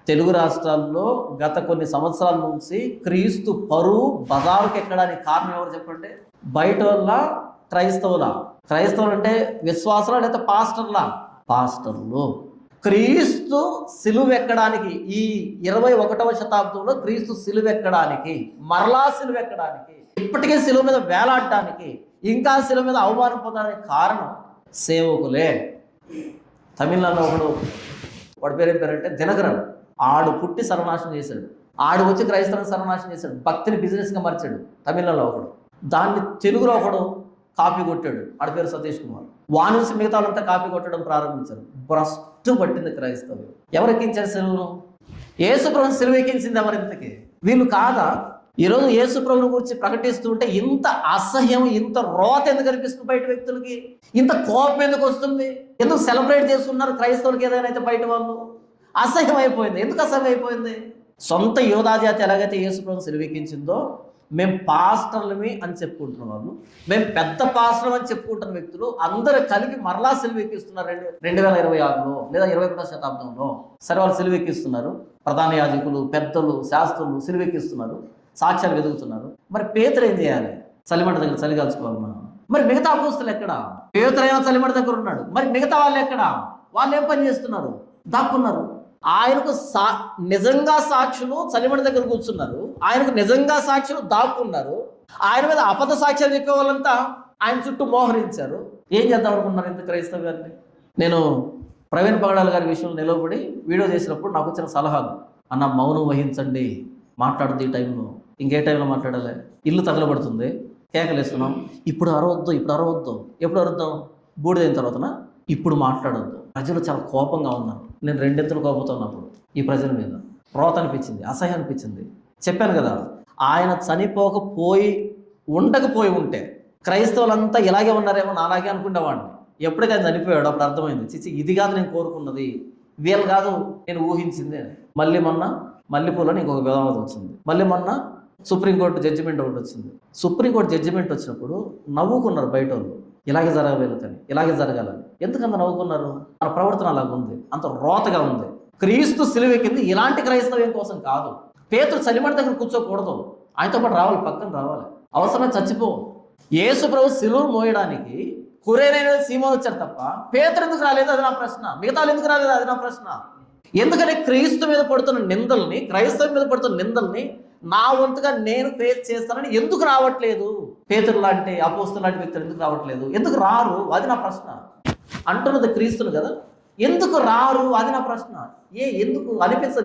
తెలుగు రాష్ట్రాల్లో గత కొన్ని సంవత్సరాల నుంచి క్రీస్తు పరువు బజారుకి ఎక్కడానికి కారణం ఎవరు చెప్పండి? బయట వల్ల క్రైస్తవులు అంటే విశ్వాసులా లేదా పాస్టర్లు. క్రీస్తు సిలువ ఎక్కడానికి ఈ 21వ శతాబ్దంలో క్రీస్తు సిలువ ఎక్కడానికి, మరలా సిలువ ఎక్కడానికి, ఇప్పటికే సిలువ మీద వేలాడటానికి, ఇంకా సిలువ మీద అవమానం పొందడానికి కారణం సేవకులే. తమిళనాడులో వాడి పేరు ఏం పేరంటే దినకరన్. ఆడు పుట్టి సర్వనాశనం చేశాడు, ఆడు వచ్చి క్రైస్తవుని సర్వనాశనం చేశాడు, భక్తిని బిజినెస్గా మార్చాడు. తమిళనాడులో ఒకడు దాన్ని తెలుగులో ఒకడు కాపీ కొట్టాడు, ఆడి పేరు సతీష్ కుమార్. వాని నుంచి మిగతా వాళ్ళంతా కాపీ కొట్టడం ప్రారంభించారు. భ్రష్టు పట్టింది క్రైస్తవులు. ఎవరు ఎక్కించారు సిలువను? యేసుప్రభుని సిలువ ఎక్కించింది ఎవరు? ఇంతకీ వీళ్ళు కాదా? ఈరోజు యేసుప్రభుని గురించి ప్రకటిస్తుంటే ఇంత అసహ్యం, ఇంత రోత ఎందుకు అనిపిస్తుంది బయట వ్యక్తులకి? ఇంత కోపం ఎందుకు వస్తుంది? ఎందుకు సెలబ్రేట్ చేస్తున్నారు క్రైస్తవులకి ఏదైనా అయితే బయట వాళ్ళు? అసహ్యం అయిపోయింది. ఎందుకు అసహ్యం అయిపోయింది? సొంత యోధాజాతి ఎలాగైతే యేసుప్రభుని సిలువెక్కించిందో మేము పాస్టర్లమి అని చెప్పుకుంటున్న వాళ్ళు, మేము పెద్ద పాస్టర్లు అని చెప్పుకుంటున్న వ్యక్తులు అందరూ కలిపి మరలా సిలువెక్కిస్తున్నారు 2026లో లేదా 21వ శతాబ్దంలో. సరే, వాళ్ళు సిలువెక్కిస్తున్నారు, ప్రధాన యాజకులు, పెద్దలు, శాస్త్రులు సిలువెక్కిస్తున్నారు, సాక్ష్యాలు వెతుకుతున్నారు. మరి పేతురు ఏం చేయాలి? చలిమంట దగ్గర చలి కాల్చుకోవాలి మనం. మరి మిగతా అపోస్తలు ఎక్కడ? పేతురు ఏమో చలిమంట దగ్గర ఉన్నాడు, మరి మిగతా వాళ్ళు ఎక్కడ? వాళ్ళు ఏం పని చేస్తున్నారు? దాక్కున్నారు. ఆయనకు నిజంగా సాక్షులు చలిమంట దగ్గర కూర్చున్నారు, ఆయనకు నిజంగా సాక్షులు దాక్కున్నారు. ఆయన మీద అబద్ధ సాక్ష్యాలు చెప్పే వాళ్ళంతా ఆయన చుట్టూ మోహరించారు. ఏం చేద్దాం అనుకున్నారు ఇంత క్రైస్తవ్యాన్ని? నేను ప్రవీణ్ పగడాల గారి విషయంలో నిలబడి వీడియో చేసినప్పుడు నాకు వచ్చిన సలహాలు: అన్న, మౌనం వహించండి, మాట్లాడుతుంది ఈ టైంలో, ఇంకే టైంలో మాట్లాడాలి, ఇల్లు తగలబడుతుంది, కేకలేస్తున్నాం, ఇప్పుడు అరవద్దు, ఎప్పుడు అరుద్దాం? బూడిదైన తర్వాతనా? ఇప్పుడు మాట్లాడొద్దు. ప్రజలు చాలా కోపంగా ఉన్నారు. నేను రెండింతలు కోపంతో ఉన్నప్పుడు ఈ ప్రజల మీద రోత అనిపించింది, అసహ్యం అనిపించింది. చెప్పాను కదా, ఆయన ఉండకపోయి ఉంటే క్రైస్తవులంతా ఇలాగే ఉన్నారేమో నాలాగే అనుకునేవాడిని. ఎప్పటికీ ఆయన చనిపోయాడు, అప్పుడు అర్థమైంది, చిచ్చి ఇది కాదు నేను కోరుకున్నది, వీళ్ళు కాదు నేను ఊహించింది. మళ్ళీ మొన్న మల్లెపూలని ఇంకొక వివాదం వచ్చింది. మళ్ళీ మొన్న సుప్రీంకోర్టు జడ్జిమెంట్ ఒకటి వచ్చింది. సుప్రీంకోర్టు జడ్జిమెంట్ వచ్చినప్పుడు నవ్వుకున్నారు బయట వాళ్ళు, ఇలాగే జరగలేదు కానీ, ఇలాగే జరగాలని. ఎందుకంత నవ్వుకున్నారు? మన ప్రవర్తన అలాగ ఉంది, అంత రోతగా ఉంది. క్రీస్తు సిలువెక్కింది ఇలాంటి క్రైస్తవ్యం కోసం కాదు. పేతురు చలిమంట దగ్గర కూర్చోకూడదు, ఆయనతో పాటు రావాలి, పక్కన రావాలి, అవసరమే చచ్చిపో. యేసు ప్రభు సిలువను మోయడానికి కురేనైన సీమోను వచ్చారు తప్ప పేతురు ఎందుకు రాలేదు? అది నా ప్రశ్న. మిగతాలు ఎందుకు రాలేదు? అది నా ప్రశ్న. ఎందుకని క్రీస్తు మీద పడుతున్న నిందల్ని, క్రైస్తవం మీద పడుతున్న నిందల్ని నా వంతుగా నేను ఫేస్ చేస్తానని ఎందుకు రావట్లేదు? పేతురు లాంటి, అపోస్తలు లాంటి వ్యక్తులు ఎందుకు రావట్లేదు? ఎందుకు రారు? అది నా ప్రశ్న. అంటున్నది క్రీస్తును కదా, ఎందుకు రారు? అది నా ప్రశ్న. ఎందుకు అనిపించదు?